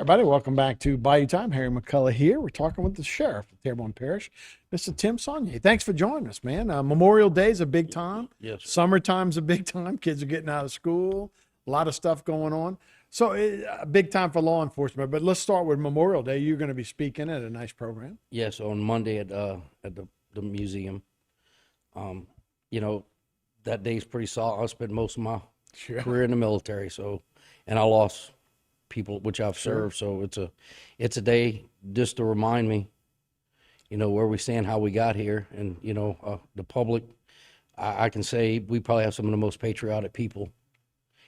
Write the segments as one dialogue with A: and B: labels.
A: Everybody, welcome back to Bayou Time. Harry McCullough here. We're talking with the sheriff of Terrebonne Parish, Mr. Tim Soignet. Thanks for joining us, man. Memorial Day is a big time.
B: Yes, sir.
A: Summertime's a big time. Kids are getting out of school. A lot of stuff going on. So a big time for law enforcement. But let's start with Memorial Day. You're going to be speaking at a nice program.
B: Yes, on Monday at the museum. You know, that day's pretty solid. I spent most of my career in the military, and I lost people which I've served. So it's a day just to remind me, where we stand, how we got here, and the public. I can say we probably have some of the most patriotic people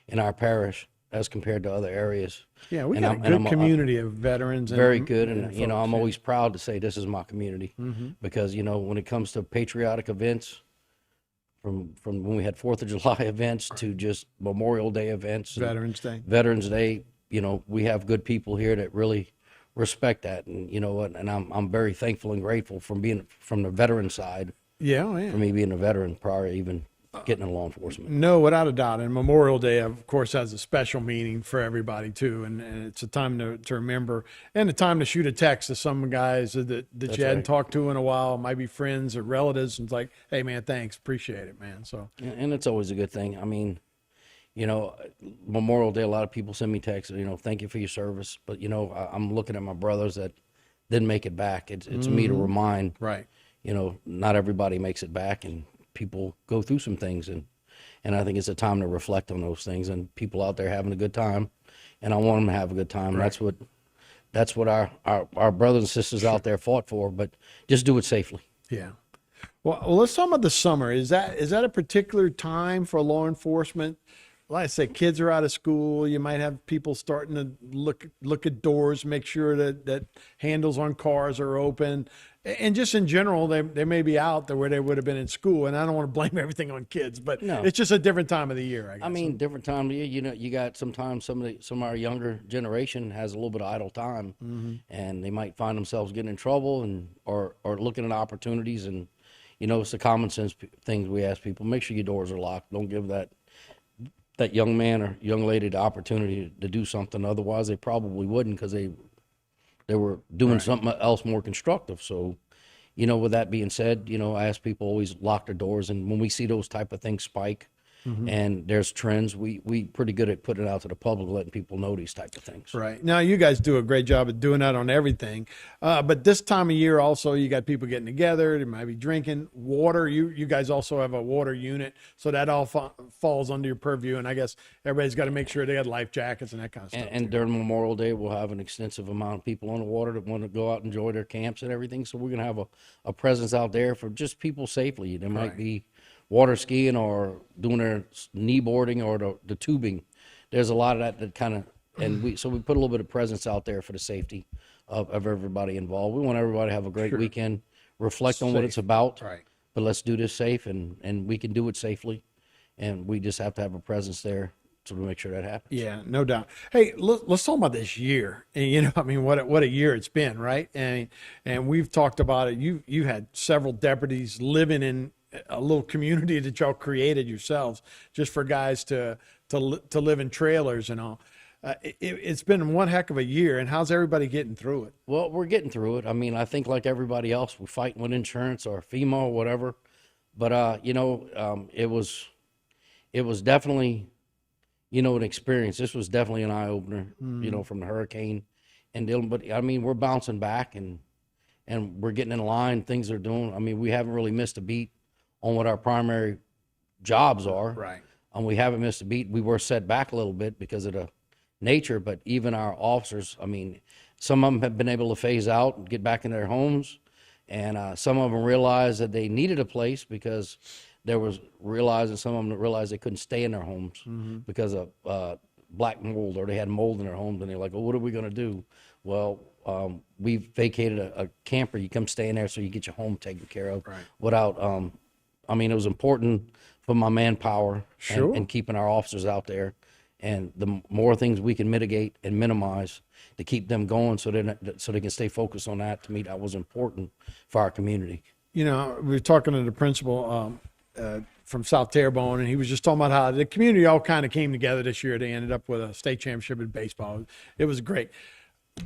B: in our parish as compared to other areas.
A: Yeah, we got a good community of veterans.
B: Very good, and I'm always proud to say this is my community because when it comes to patriotic events, from when we had 4th of July events to just Memorial Day events,
A: Veterans
B: Day, we have good people here that really respect that, and and I'm very thankful and grateful from being from the veteran side.
A: Yeah,
B: for me being a veteran prior to even getting in law enforcement.
A: No, without a doubt. And Memorial Day, of course, has a special meaning for everybody, too. And it's a time to remember and a time to shoot a text to some guys that you hadn't talked to in a while, might be friends or relatives. And it's like, hey, man, thanks. Appreciate it, man. So,
B: and it's always a good thing. I mean, Memorial Day, a lot of people send me texts, thank you for your service. But, I'm looking at my brothers that didn't make it back. It's me to remind,
A: right.
B: Not everybody makes it back, and people go through some things, and I think it's a time to reflect on those things, and people out there having a good time, and I want them to have a good time.
A: Right.
B: That's what our brothers and sisters out there fought for, but just do it safely.
A: Yeah. Well, let's talk about the summer. Is that a particular time for law enforcement? Like I say, kids are out of school. You might have people starting to look at doors, make sure that handles on cars are open. And just in general, they may be out there where they would have been in school. And I don't want to blame everything on kids, but It's just a different time of the year, I guess.
B: I mean, different time of the year. You got sometimes some of our younger generation has a little bit of idle time, and they might find themselves getting in trouble or looking at opportunities. And, it's the common sense things we ask people. Make sure your doors are locked. Don't give that young man or young lady the opportunity to do something. Otherwise, they probably wouldn't because they were doing something else more constructive. So, with that being said, I ask people always lock their doors. And when we see those type of things spike and there's trends, we pretty good at putting it out to the public, letting people know these type of things.
A: Right. Now, you guys do a great job of doing that on everything. But this time of year also, you got people getting together. They might be drinking water. You guys also have a water unit. So that all falls under your purview. And I guess everybody's got to make sure they had life jackets and that kind of stuff.
B: And during Memorial Day, we'll have an extensive amount of people on the water that want to go out and enjoy their camps and everything. So we're going to have a presence out there for just people safely. There might be water skiing or doing their knee boarding or the tubing. There's a lot of that kind of, and we put a little bit of presence out there for the safety of everybody involved. We want everybody to have a great weekend, reflect on what it's about, but let's do this safe, and we can do it safely, and we just have to have a presence there to make sure that happens.
A: Yeah, no doubt. Hey, let's talk about this year. And, what a year it's been, right? And we've talked about it. You had several deputies living in a little community that y'all created yourselves just for guys to live in trailers and all. It's been one heck of a year. And how's everybody getting through it?
B: Well, we're getting through it. I mean, I think like everybody else, we're fighting with insurance or FEMA or whatever. But, it was definitely, an experience. This was definitely an eye opener, from the hurricane and dealing. But I mean, we're bouncing back and we're getting in line. Things are doing. I mean, we haven't really missed a beat on what our primary jobs are.
A: Right.
B: And we haven't missed a beat. We were set back a little bit because of the nature, but even our officers, I mean, some of them have been able to phase out and get back in their homes. And some of them realized that they needed a place because some of them realized they couldn't stay in their homes because of black mold, or they had mold in their homes. And they're like, well, what are we going to do? Well, we vacated a camper. You come stay in there so you get your home taken care of without, it was important for my manpower and keeping our officers out there. And the more things we can mitigate and minimize to keep them going so they can stay focused on that, to me, that was important for our community.
A: We were talking to the principal from South Terrebonne, and he was just talking about how the community all kind of came together this year. They ended up with a state championship in baseball. It was great.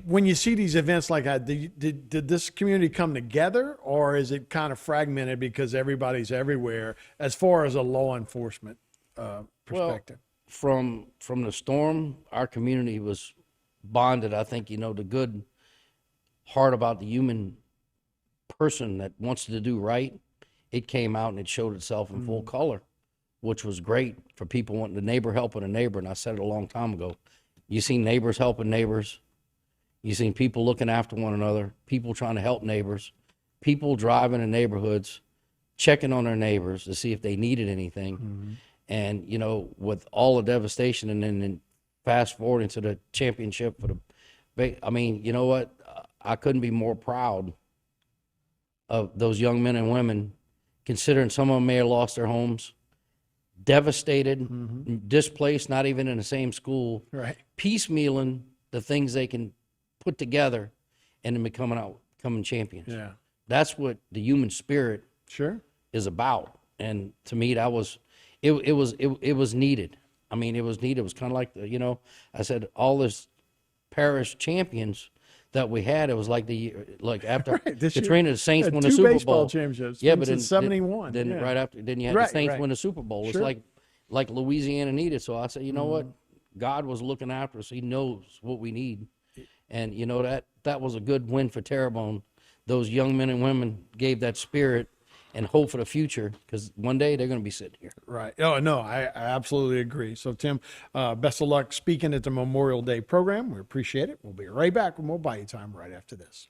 A: when you see these events like that, did this community come together, or is it kind of fragmented because everybody's everywhere as far as a law enforcement perspective?
B: From the storm, our community was bonded. I think, the good heart about the human person that wants to do right, it came out and it showed itself in full color, which was great for people wanting the neighbor helping a neighbor. And I said it a long time ago. You seen neighbors helping neighbors. You seen people looking after one another, people trying to help neighbors, people driving in neighborhoods, checking on their neighbors to see if they needed anything. And, with all the devastation and then fast forwarding to the championship for I mean, you know what? I couldn't be more proud of those young men and women, considering some of them may have lost their homes, devastated, displaced, not even in the same school,
A: Right.
B: piecemealing the things they can put together and then becoming champions.
A: Yeah.
B: That's what the human spirit
A: Sure.
B: is about. And to me, that was, it was needed. I mean, it was needed. It was kind of like, I said, all this parish champions that we had, it was like after
A: Right, this year,
B: Katrina, the Saints
A: had
B: won the
A: two
B: Super
A: baseball
B: Bowl.
A: championships.
B: Yeah,
A: One
B: but
A: since
B: then
A: 71.
B: Then
A: Yeah.
B: right after, then you had
A: Right,
B: the Saints
A: right.
B: win the Super Bowl.
A: Sure.
B: It's like Louisiana needed. So I said, you know what? God was looking after us. He knows what we need. And that was a good win for Terrebonne. Those young men and women gave that spirit and hope for the future, because one day they're going to be sitting here.
A: Right. Oh, no, I absolutely agree. So, Tim, best of luck speaking at the Memorial Day program. We appreciate it. We'll be right back with more Bayou Time right after this.